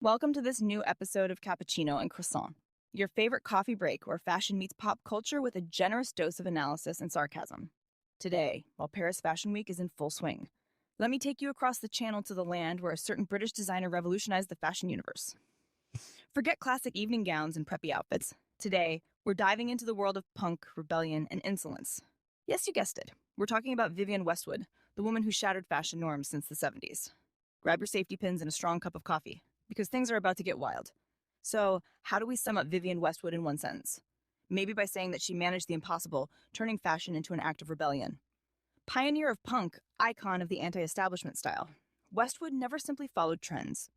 Welcome to this new episode of Cappuccino and Croissant, your favorite coffee break where fashion meets pop culture with a generous dose of analysis and sarcasm. Today, while Paris Fashion Week is in full swing, let me take you across the channel to the land where a certain British designer revolutionized the fashion universe. Forget classic evening gowns and preppy outfits. Today, we're diving into the world of punk, rebellion, and insolence. Yes, you guessed it. We're talking about Vivienne Westwood, the woman who shattered fashion norms since the 70s. Grab your safety pins and a strong cup of coffee, because things are about to get wild. So, how do we sum up Vivienne Westwood in one sentence? Maybe by saying that she managed the impossible, turning fashion into an act of rebellion. Pioneer of punk, icon of the anti-establishment style, Westwood never simply followed trends.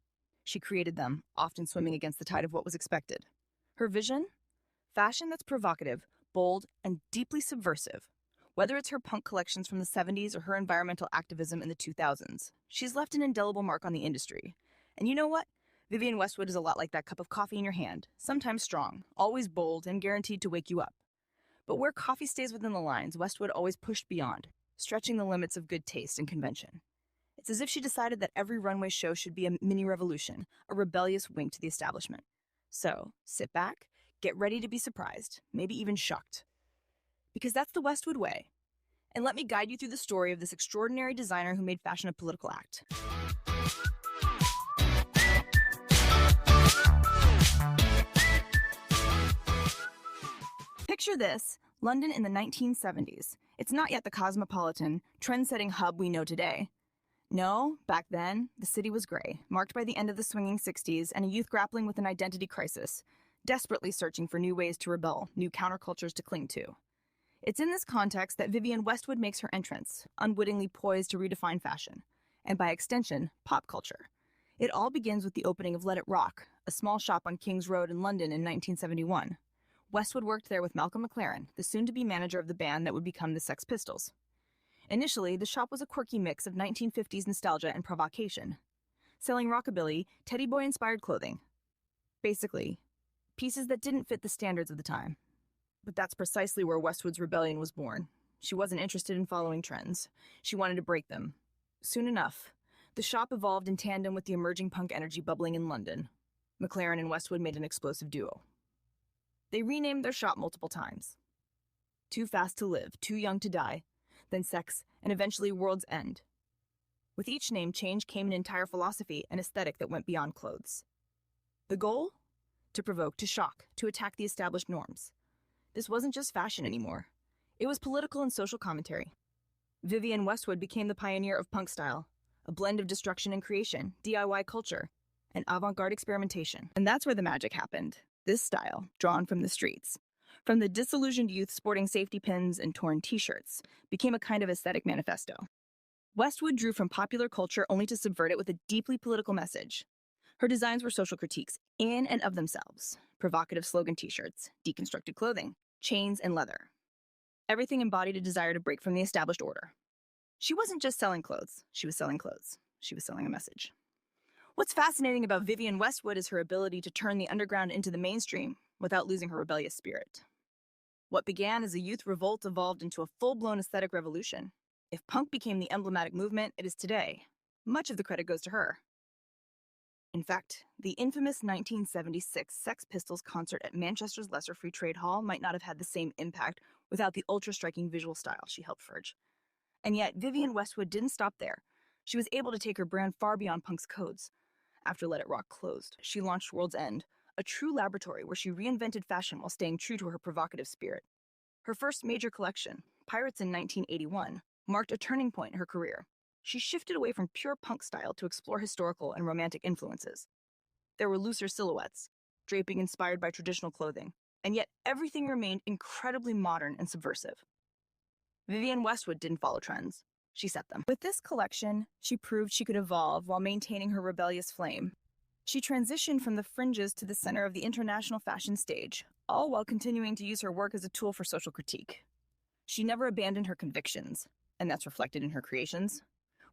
She created them, often swimming against the tide of what was expected. Her vision? Fashion that's provocative, bold, and deeply subversive. Whether it's her punk collections from the 70s or her environmental activism in the 2000s, she's left an indelible mark on the industry. And you know what? Vivienne Westwood is a lot like that cup of coffee in your hand, sometimes strong, always bold, and guaranteed to wake you up. But where coffee stays within the lines, Westwood always pushed beyond, stretching the limits of good taste and convention. It's as if she decided that every runway show should be a mini revolution, a rebellious wink to the establishment. So, sit back, get ready to be surprised, maybe even shocked. Because that's the Westwood way. And let me guide you through the story of this extraordinary designer who made fashion a political act. Picture this, London in the 1970s. It's not yet the cosmopolitan, trend-setting hub we know today. No, back then, the city was gray, marked by the end of the swinging 60s and a youth grappling with an identity crisis, desperately searching for new ways to rebel, new countercultures to cling to. It's in this context that Vivienne Westwood makes her entrance, unwittingly poised to redefine fashion, and by extension, pop culture. It all begins with the opening of Let It Rock, a small shop on King's Road in London in 1971. Westwood worked there with Malcolm McLaren, the soon-to-be manager of the band that would become the Sex Pistols. Initially, the shop was a quirky mix of 1950s nostalgia and provocation, selling rockabilly, teddy boy-inspired clothing. Basically, pieces that didn't fit the standards of the time. But that's precisely where Westwood's rebellion was born. She wasn't interested in following trends. She wanted to break them. Soon enough, the shop evolved in tandem with the emerging punk energy bubbling in London. McLaren and Westwood made an explosive duo. They renamed their shop multiple times. Too Fast to Live, Too Young to Die, then Sex, and eventually World's End. With each name change came an entire philosophy and aesthetic that went beyond clothes. The goal? To provoke, to shock, to attack the established norms. This wasn't just fashion anymore. It was political and social commentary. Vivienne Westwood became the pioneer of punk style, a blend of destruction and creation, DIY culture, and avant-garde experimentation. And that's where the magic happened. This style, drawn from the streets, from the disillusioned youth sporting safety pins and torn t-shirts, became a kind of aesthetic manifesto. Westwood drew from popular culture only to subvert it with a deeply political message. Her designs were social critiques in and of themselves. Provocative slogan t-shirts, deconstructed clothing, chains and leather. Everything embodied a desire to break from the established order. She wasn't just selling clothes. She was selling clothes. She was selling a message. What's fascinating about Vivienne Westwood is her ability to turn the underground into the mainstream without losing her rebellious spirit. What began as a youth revolt evolved into a full-blown aesthetic revolution. If punk became the emblematic movement it is today, much of the credit goes to her. In fact, the infamous 1976 Sex Pistols concert at Manchester's Lesser Free Trade Hall might not have had the same impact without the ultra-striking visual style she helped forge. And yet, Vivienne Westwood didn't stop there. She was able to take her brand far beyond punk's codes. After Let It Rock closed, she launched World's End, a true laboratory where she reinvented fashion while staying true to her provocative spirit. Her first major collection, Pirates in 1981, marked a turning point in her career. She shifted away from pure punk style to explore historical and romantic influences. There were looser silhouettes, draping inspired by traditional clothing, and yet everything remained incredibly modern and subversive. Vivienne Westwood didn't follow trends. She set them. With this collection, she proved she could evolve while maintaining her rebellious flame. She transitioned from the fringes to the center of the international fashion stage, all while continuing to use her work as a tool for social critique. She never abandoned her convictions, and that's reflected in her creations,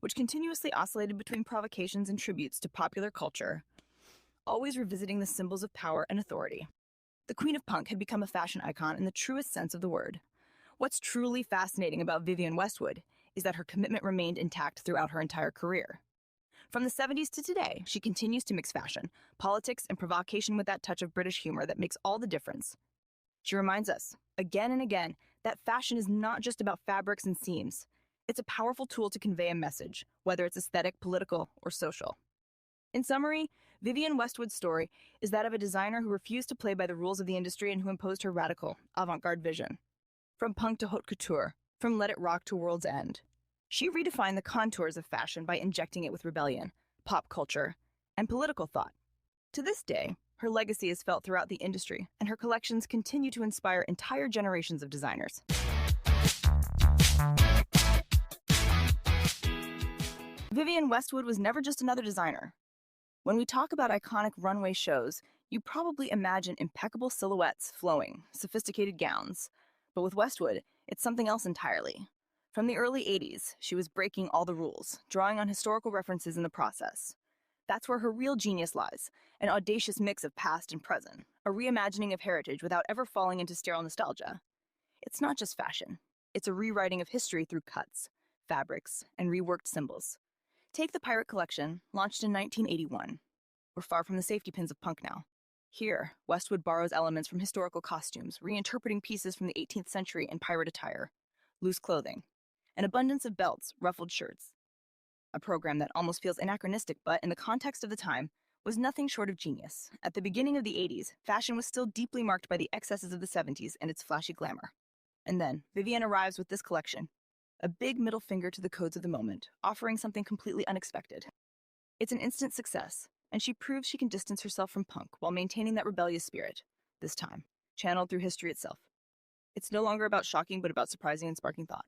which continuously oscillated between provocations and tributes to popular culture, always revisiting the symbols of power and authority. The Queen of Punk had become a fashion icon in the truest sense of the word. What's truly fascinating about Vivienne Westwood is that her commitment remained intact throughout her entire career. From the 70s to today, she continues to mix fashion, politics, and provocation with that touch of British humor that makes all the difference. She reminds us, again and again, that fashion is not just about fabrics and seams. It's a powerful tool to convey a message, whether it's aesthetic, political, or social. In summary, Vivienne Westwood's story is that of a designer who refused to play by the rules of the industry and who imposed her radical, avant-garde vision. From punk to haute couture, from let it rock to world's end. She redefined the contours of fashion by injecting it with rebellion, pop culture, and political thought. To this day, her legacy is felt throughout the industry, and her collections continue to inspire entire generations of designers. Vivienne Westwood was never just another designer. When we talk about iconic runway shows, you probably imagine impeccable silhouettes flowing, sophisticated gowns. But with Westwood, it's something else entirely. From the early 80s, she was breaking all the rules, drawing on historical references in the process. That's where her real genius lies, an audacious mix of past and present, a reimagining of heritage without ever falling into sterile nostalgia. It's not just fashion. It's a rewriting of history through cuts, fabrics, and reworked symbols. Take the Pirate Collection, launched in 1981. We're far from the safety pins of punk now. Here, Westwood borrows elements from historical costumes, reinterpreting pieces from the 18th century in pirate attire, loose clothing, an abundance of belts, ruffled shirts. A program that almost feels anachronistic, but in the context of the time, was nothing short of genius. At the beginning of the 80s, fashion was still deeply marked by the excesses of the 70s and its flashy glamour. And then, Vivienne arrives with this collection, a big middle finger to the codes of the moment, offering something completely unexpected. It's an instant success, and she proves she can distance herself from punk while maintaining that rebellious spirit, this time, channeled through history itself. It's no longer about shocking, but about surprising and sparking thought.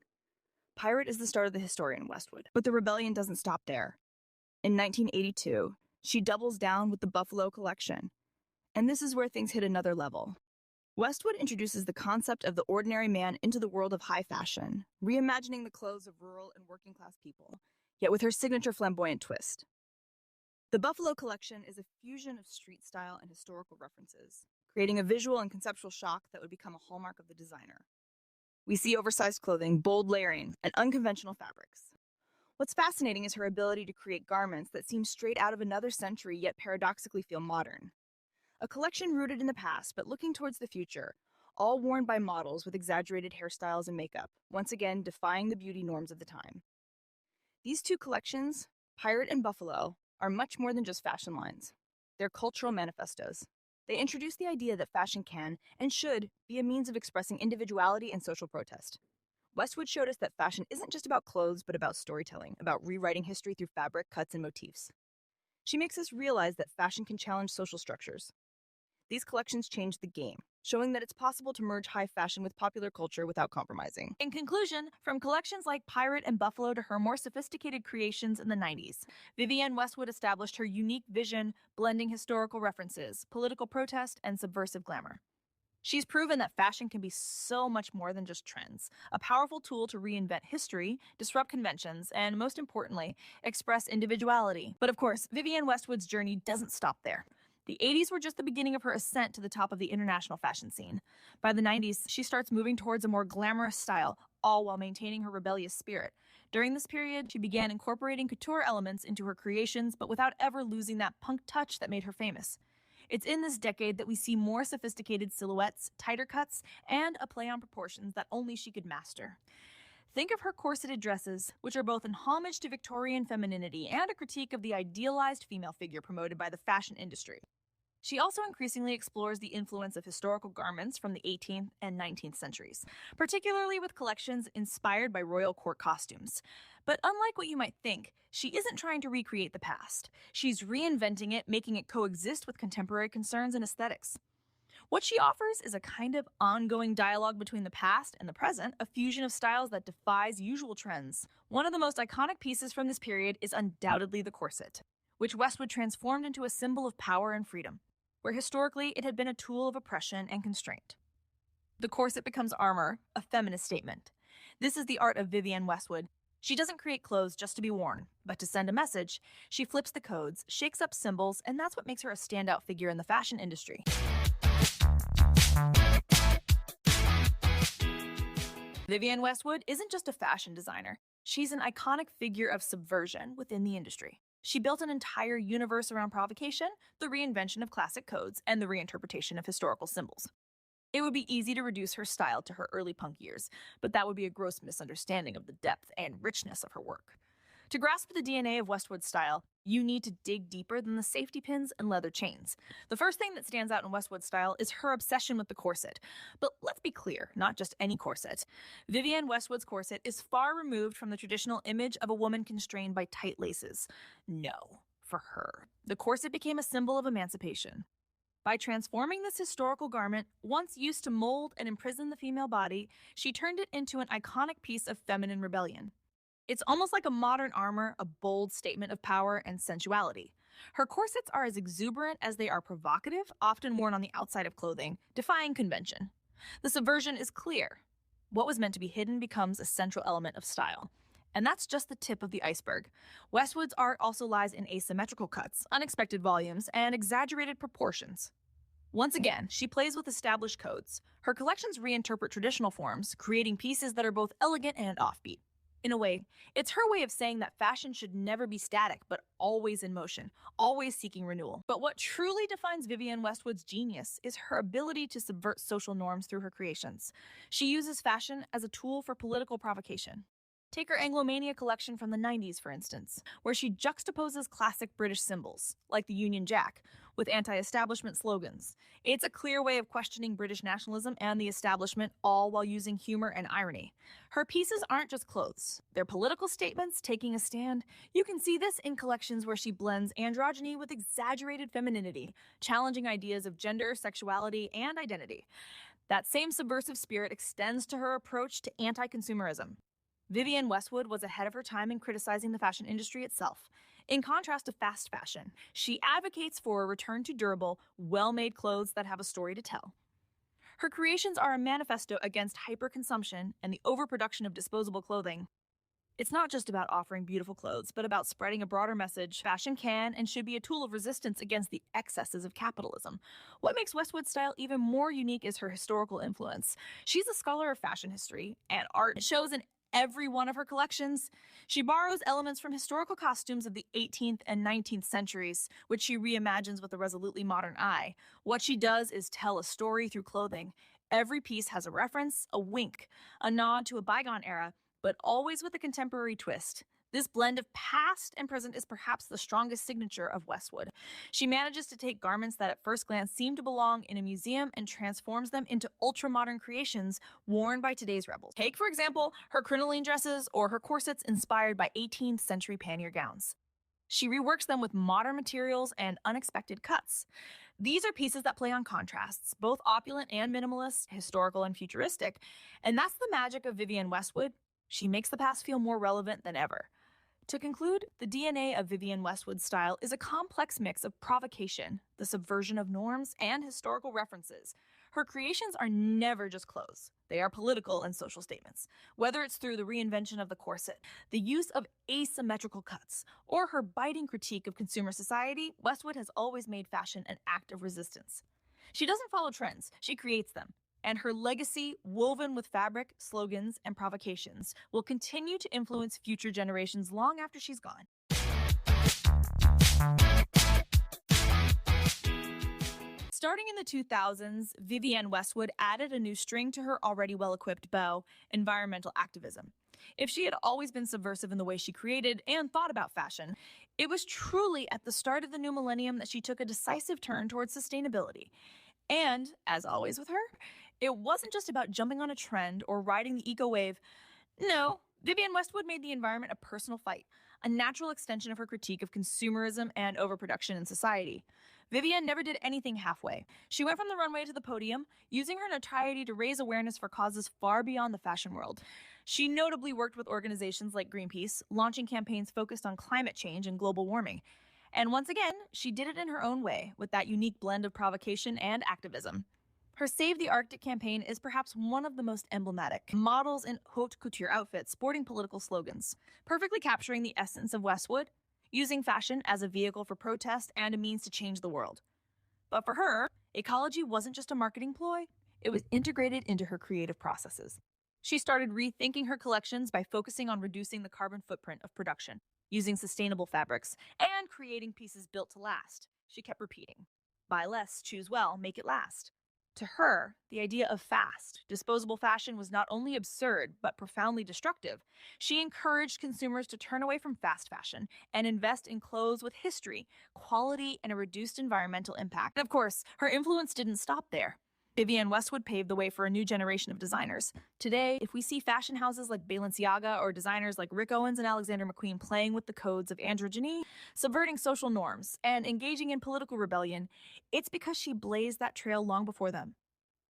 Pirate is the start of the historian Westwood, but the rebellion doesn't stop there. In 1982, she doubles down with the Buffalo Collection, and this is where things hit another level. Westwood introduces the concept of the ordinary man into the world of high fashion, reimagining the clothes of rural and working-class people, yet with her signature flamboyant twist. The Buffalo Collection is a fusion of street style and historical references, creating a visual and conceptual shock that would become a hallmark of the designer. We see oversized clothing, bold layering, and unconventional fabrics. What's fascinating is her ability to create garments that seem straight out of another century yet paradoxically feel modern. A collection rooted in the past but looking towards the future, all worn by models with exaggerated hairstyles and makeup, once again defying the beauty norms of the time. These two collections, Pirate and Buffalo, are much more than just fashion lines. They're cultural manifestos. They introduce the idea that fashion can, and should, be a means of expressing individuality and social protest. Westwood showed us that fashion isn't just about clothes, but about storytelling, about rewriting history through fabric, cuts, and motifs. She makes us realize that fashion can challenge social structures. These collections changed the game, showing that it's possible to merge high fashion with popular culture without compromising. In conclusion, from collections like Pirate and Buffalo to her more sophisticated creations in the 90s, Vivienne Westwood established her unique vision, blending historical references, political protest, and subversive glamour. She's proven that fashion can be so much more than just trends, a powerful tool to reinvent history, disrupt conventions, and most importantly, express individuality. But of course, Vivienne Westwood's journey doesn't stop there. The 80s were just the beginning of her ascent to the top of the international fashion scene. By the 90s, she starts moving towards a more glamorous style, all while maintaining her rebellious spirit. During this period, she began incorporating couture elements into her creations, but without ever losing that punk touch that made her famous. It's in this decade that we see more sophisticated silhouettes, tighter cuts, and a play on proportions that only she could master. Think of her corseted dresses, which are both an homage to Victorian femininity and a critique of the idealized female figure promoted by the fashion industry. She also increasingly explores the influence of historical garments from the 18th and 19th centuries, particularly with collections inspired by royal court costumes. But unlike what you might think, she isn't trying to recreate the past. She's reinventing it, making it coexist with contemporary concerns and aesthetics. What she offers is a kind of ongoing dialogue between the past and the present, a fusion of styles that defies usual trends. One of the most iconic pieces from this period is undoubtedly the corset, which Westwood transformed into a symbol of power and freedom, where historically it had been a tool of oppression and constraint. The corset becomes armor, a feminist statement. This is the art of Vivienne Westwood. She doesn't create clothes just to be worn, but to send a message. She flips the codes, shakes up symbols, and that's what makes her a standout figure in the fashion industry. Vivienne Westwood isn't just a fashion designer. She's an iconic figure of subversion within the industry. She built an entire universe around provocation, the reinvention of classic codes, and the reinterpretation of historical symbols. It would be easy to reduce her style to her early punk years, but that would be a gross misunderstanding of the depth and richness of her work. To grasp the DNA of Westwood's style, you need to dig deeper than the safety pins and leather chains. The first thing that stands out in Westwood's style is her obsession with the corset. But let's be clear, not just any corset. Vivienne Westwood's corset is far removed from the traditional image of a woman constrained by tight laces. No, for her, the corset became a symbol of emancipation. By transforming this historical garment, once used to mold and imprison the female body, she turned it into an iconic piece of feminine rebellion. It's almost like a modern armor, a bold statement of power and sensuality. Her corsets are as exuberant as they are provocative, often worn on the outside of clothing, defying convention. The subversion is clear. What was meant to be hidden becomes a central element of style. And that's just the tip of the iceberg. Westwood's art also lies in asymmetrical cuts, unexpected volumes, and exaggerated proportions. Once again, she plays with established codes. Her collections reinterpret traditional forms, creating pieces that are both elegant and offbeat. In a way, it's her way of saying that fashion should never be static, but always in motion, always seeking renewal. But what truly defines Vivienne Westwood's genius is her ability to subvert social norms through her creations. She uses fashion as a tool for political provocation. Take her Anglomania collection from the 90s, for instance, where she juxtaposes classic British symbols, like the Union Jack, with anti-establishment slogans. It's a clear way of questioning British nationalism and the establishment, all while using humor and irony. Her pieces aren't just clothes. They're political statements taking a stand. You can see this in collections where she blends androgyny with exaggerated femininity, challenging ideas of gender, sexuality, and identity. That same subversive spirit extends to her approach to anti-consumerism. Vivienne Westwood was ahead of her time in criticizing the fashion industry itself. In contrast to fast fashion, she advocates for a return to durable, well-made clothes that have a story to tell. Her creations are a manifesto against hyperconsumption and the overproduction of disposable clothing. It's not just about offering beautiful clothes, but about spreading a broader message. Fashion can and should be a tool of resistance against the excesses of capitalism. What makes Westwood's style even more unique is her historical influence. She's a scholar of fashion history and art. It shows in every one of her collections. She borrows elements from historical costumes of the 18th and 19th centuries, which she reimagines with a resolutely modern eye. What she does is tell a story through clothing. Every piece has a reference, a wink, a nod to a bygone era, but always with a contemporary twist. This blend of past and present is perhaps the strongest signature of Westwood. She manages to take garments that at first glance seem to belong in a museum and transforms them into ultra-modern creations worn by today's rebels. Take, for example, her crinoline dresses or her corsets inspired by 18th century pannier gowns. She reworks them with modern materials and unexpected cuts. These are pieces that play on contrasts, both opulent and minimalist, historical and futuristic. And that's the magic of Vivienne Westwood. She makes the past feel more relevant than ever. To conclude, the DNA of Vivienne Westwood's style is a complex mix of provocation, the subversion of norms, and historical references. Her creations are never just clothes. They are political and social statements. Whether it's through the reinvention of the corset, the use of asymmetrical cuts, or her biting critique of consumer society, Westwood has always made fashion an act of resistance. She doesn't follow trends, she creates them. And her legacy, woven with fabric, slogans, and provocations, will continue to influence future generations long after she's gone. Starting in the 2000s, Vivienne Westwood added a new string to her already well-equipped bow: environmental activism. If she had always been subversive in the way she created and thought about fashion, it was truly at the start of the new millennium that she took a decisive turn towards sustainability. And, as always with her, it wasn't just about jumping on a trend or riding the eco wave. No, Vivienne Westwood made the environment a personal fight, a natural extension of her critique of consumerism and overproduction in society. Vivienne never did anything halfway. She went from the runway to the podium, using her notoriety to raise awareness for causes far beyond the fashion world. She notably worked with organizations like Greenpeace, launching campaigns focused on climate change and global warming. And once again, she did it in her own way, with that unique blend of provocation and activism. Her Save the Arctic campaign is perhaps one of the most emblematic. Models in haute couture outfits sporting political slogans, perfectly capturing the essence of Westwood, using fashion as a vehicle for protest and a means to change the world. But for her, ecology wasn't just a marketing ploy, it was integrated into her creative processes. She started rethinking her collections by focusing on reducing the carbon footprint of production. using sustainable fabrics, and creating pieces built to last. She kept repeating, buy less, choose well, make it last. To her, the idea of fast, disposable fashion was not only absurd, but profoundly destructive. She encouraged consumers to turn away from fast fashion and invest in clothes with history, quality, and a reduced environmental impact. And of course, her influence didn't stop there. Vivienne Westwood paved the way for a new generation of designers. Today, if we see fashion houses like Balenciaga or designers like Rick Owens and Alexander McQueen playing with the codes of androgyny, subverting social norms, and engaging in political rebellion, it's because she blazed that trail long before them.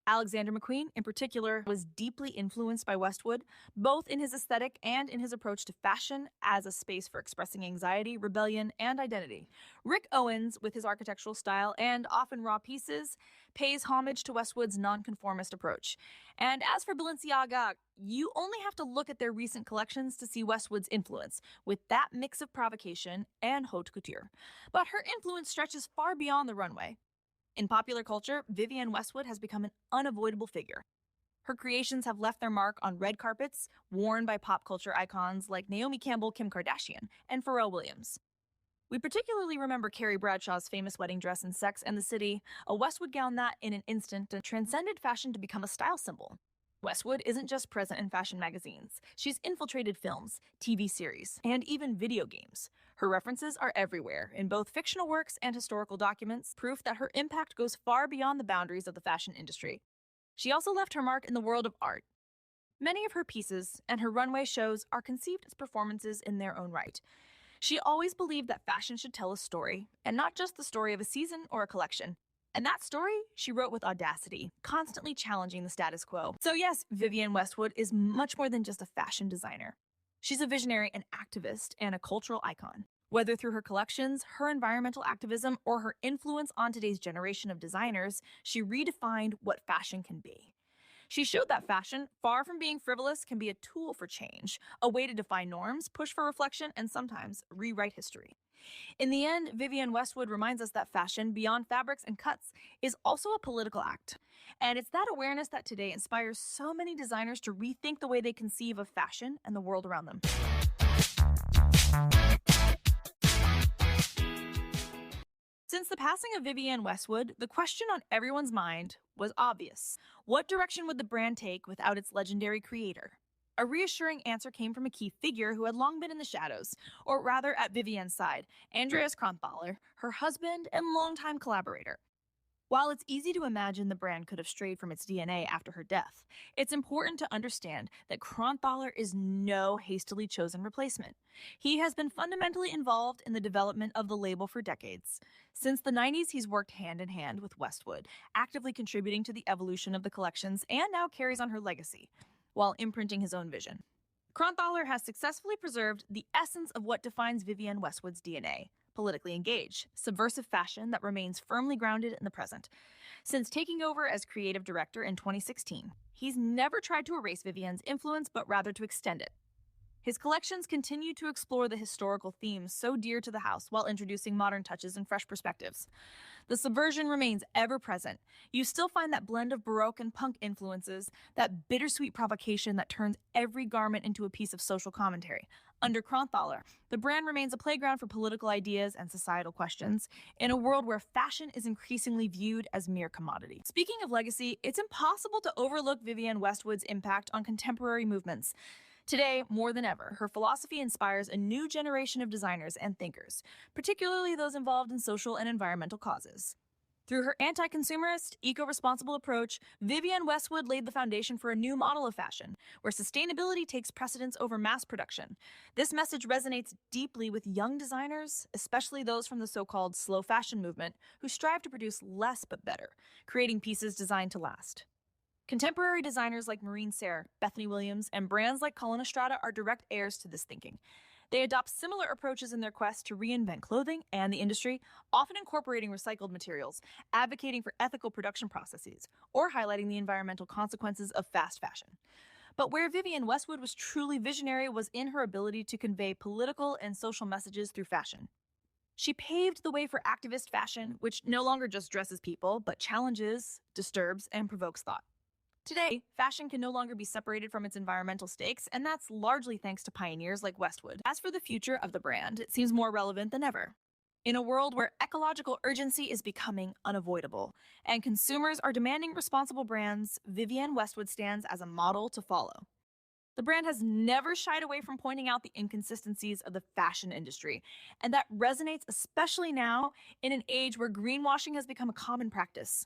Alexander McQueen, in particular, was deeply influenced by Westwood, both in his aesthetic and in his approach to fashion as a space for expressing anxiety, rebellion, and identity. Rick Owens, with his architectural style and often raw pieces, pays homage to Westwood's nonconformist approach. And as for Balenciaga, you only have to look at their recent collections to see Westwood's influence, with that mix of provocation and haute couture. But her influence stretches far beyond the runway. In popular culture, Vivienne Westwood has become an unavoidable figure. Her creations have left their mark on red carpets, worn by pop culture icons like Naomi Campbell, Kim Kardashian, and Pharrell Williams. We particularly remember Carrie Bradshaw's famous wedding dress in Sex and the City, a Westwood gown that, in an instant, transcended fashion to become a style symbol. Westwood isn't just present in fashion magazines. She's infiltrated films, TV series, and even video games. Her references are everywhere, in both fictional works and historical documents, proof that her impact goes far beyond the boundaries of the fashion industry. She also left her mark in the world of art. Many of her pieces and her runway shows are conceived as performances in their own right. She always believed that fashion should tell a story, and not just the story of a season or a collection. And that story she wrote with audacity, constantly challenging the status quo. So yes, Vivienne Westwood is much more than just a fashion designer. She's a visionary, an activist, and a cultural icon. Whether through her collections, her environmental activism, or her influence on today's generation of designers, she redefined what fashion can be. She showed that fashion, far from being frivolous, can be a tool for change, a way to define norms, push for reflection, and sometimes rewrite history. In the end, Vivienne Westwood reminds us that fashion, beyond fabrics and cuts, is also a political act. And it's that awareness that today inspires so many designers to rethink the way they conceive of fashion and the world around them. Since the passing of Vivienne Westwood, the question on everyone's mind was obvious. What direction would the brand take without its legendary creator? A reassuring answer came from a key figure who had long been in the shadows, or rather at Vivienne's side, Andreas Kronthaler, her husband and longtime collaborator. While it's easy to imagine the brand could have strayed from its DNA after her death, it's important to understand that Kronthaler is no hastily chosen replacement. He has been fundamentally involved in the development of the label for decades. Since the 90s, he's worked hand in hand with Westwood, actively contributing to the evolution of the collections and now carries on her legacy, while imprinting his own vision. Kronthaler has successfully preserved the essence of what defines Vivienne Westwood's DNA: politically engaged, subversive fashion that remains firmly grounded in the present. Since taking over as creative director in 2016, he's never tried to erase Vivienne's influence, but rather to extend it. His collections continue to explore the historical themes so dear to the house while introducing modern touches and fresh perspectives. The subversion remains ever present. You still find that blend of Baroque and punk influences, that bittersweet provocation that turns every garment into a piece of social commentary. Under Kronthaler, the brand remains a playground for political ideas and societal questions in a world where fashion is increasingly viewed as mere commodity. Speaking of legacy, it's impossible to overlook Vivienne Westwood's impact on contemporary movements. Today, more than ever, her philosophy inspires a new generation of designers and thinkers, particularly those involved in social and environmental causes. Through her anti-consumerist, eco-responsible approach, Vivienne Westwood laid the foundation for a new model of fashion, where sustainability takes precedence over mass production. This message resonates deeply with young designers, especially those from the so-called slow fashion movement, who strive to produce less but better, creating pieces designed to last. Contemporary designers like Maureen Serre, Bethany Williams, and brands like Cullen Estrada are direct heirs to this thinking. They adopt similar approaches in their quest to reinvent clothing and the industry, often incorporating recycled materials, advocating for ethical production processes, or highlighting the environmental consequences of fast fashion. But where Vivienne Westwood was truly visionary was in her ability to convey political and social messages through fashion. She paved the way for activist fashion, which no longer just dresses people, but challenges, disturbs, and provokes thought. Today, fashion can no longer be separated from its environmental stakes, and that's largely thanks to pioneers like Westwood. As for the future of the brand, it seems more relevant than ever. In a world where ecological urgency is becoming unavoidable and consumers are demanding responsible brands, Vivienne Westwood stands as a model to follow. The brand has never shied away from pointing out the inconsistencies of the fashion industry, and that resonates especially now in an age where greenwashing has become a common practice.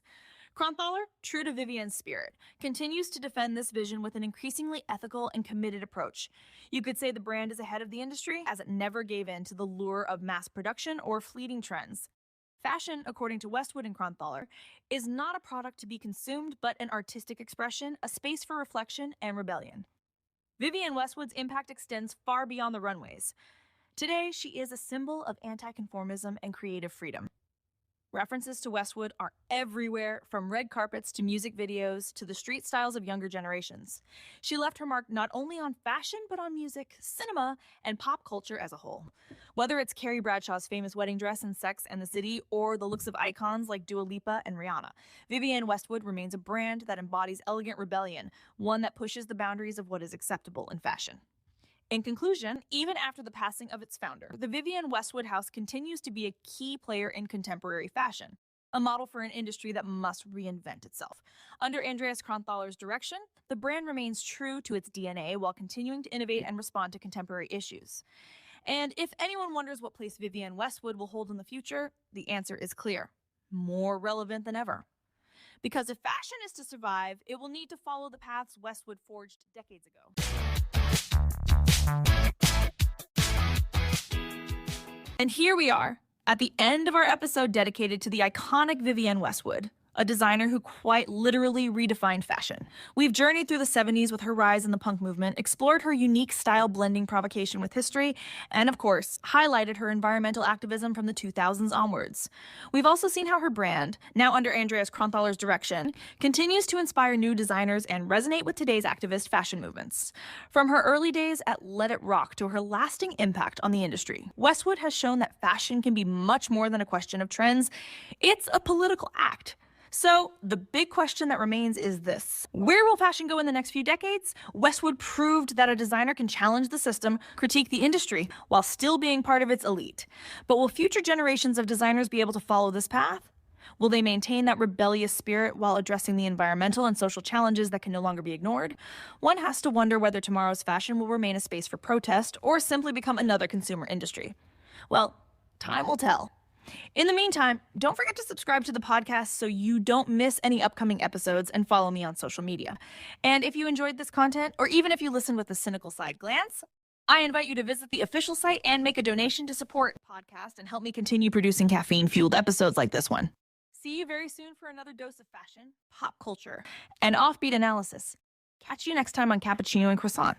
Kronthaler, true to Vivienne's spirit, continues to defend this vision with an increasingly ethical and committed approach. You could say the brand is ahead of the industry as it never gave in to the lure of mass production or fleeting trends. Fashion, according to Westwood and Kronthaler, is not a product to be consumed, but an artistic expression, a space for reflection and rebellion. Vivienne Westwood's impact extends far beyond the runways. Today, she is a symbol of anti-conformism and creative freedom. References to Westwood are everywhere, from red carpets to music videos to the street styles of younger generations. She left her mark not only on fashion, but on music, cinema, and pop culture as a whole. Whether it's Carrie Bradshaw's famous wedding dress in Sex and the City or the looks of icons like Dua Lipa and Rihanna, Vivienne Westwood remains a brand that embodies elegant rebellion, one that pushes the boundaries of what is acceptable in fashion. In conclusion, even after the passing of its founder, the Vivienne Westwood House continues to be a key player in contemporary fashion, a model for an industry that must reinvent itself. Under Andreas Kronthaler's direction, the brand remains true to its DNA while continuing to innovate and respond to contemporary issues. And if anyone wonders what place Vivienne Westwood will hold in the future, the answer is clear: more relevant than ever. Because if fashion is to survive, it will need to follow the paths Westwood forged decades ago. And here we are, at the end of our episode dedicated to the iconic Vivienne Westwood, a designer who quite literally redefined fashion. We've journeyed through the 70s with her rise in the punk movement, explored her unique style blending provocation with history, and of course, highlighted her environmental activism from the 2000s onwards. We've also seen how her brand, now under Andreas Kronthaler's direction, continues to inspire new designers and resonate with today's activist fashion movements. From her early days at Let It Rock to her lasting impact on the industry, Westwood has shown that fashion can be much more than a question of trends. It's a political act. So, the big question that remains is this: where will fashion go in the next few decades? Westwood proved that a designer can challenge the system, critique the industry, while still being part of its elite. But will future generations of designers be able to follow this path? Will they maintain that rebellious spirit while addressing the environmental and social challenges that can no longer be ignored? One has to wonder whether tomorrow's fashion will remain a space for protest or simply become another consumer industry. Well, time will tell. In the meantime, don't forget to subscribe to the podcast so you don't miss any upcoming episodes, and follow me on social media. And if you enjoyed this content, or even if you listen with a cynical side glance, I invite you to visit the official site and make a donation to support the podcast and help me continue producing caffeine-fueled episodes like this one. See you very soon for another dose of fashion, pop culture, and offbeat analysis. Catch you next time on Cappuccino and Croissant.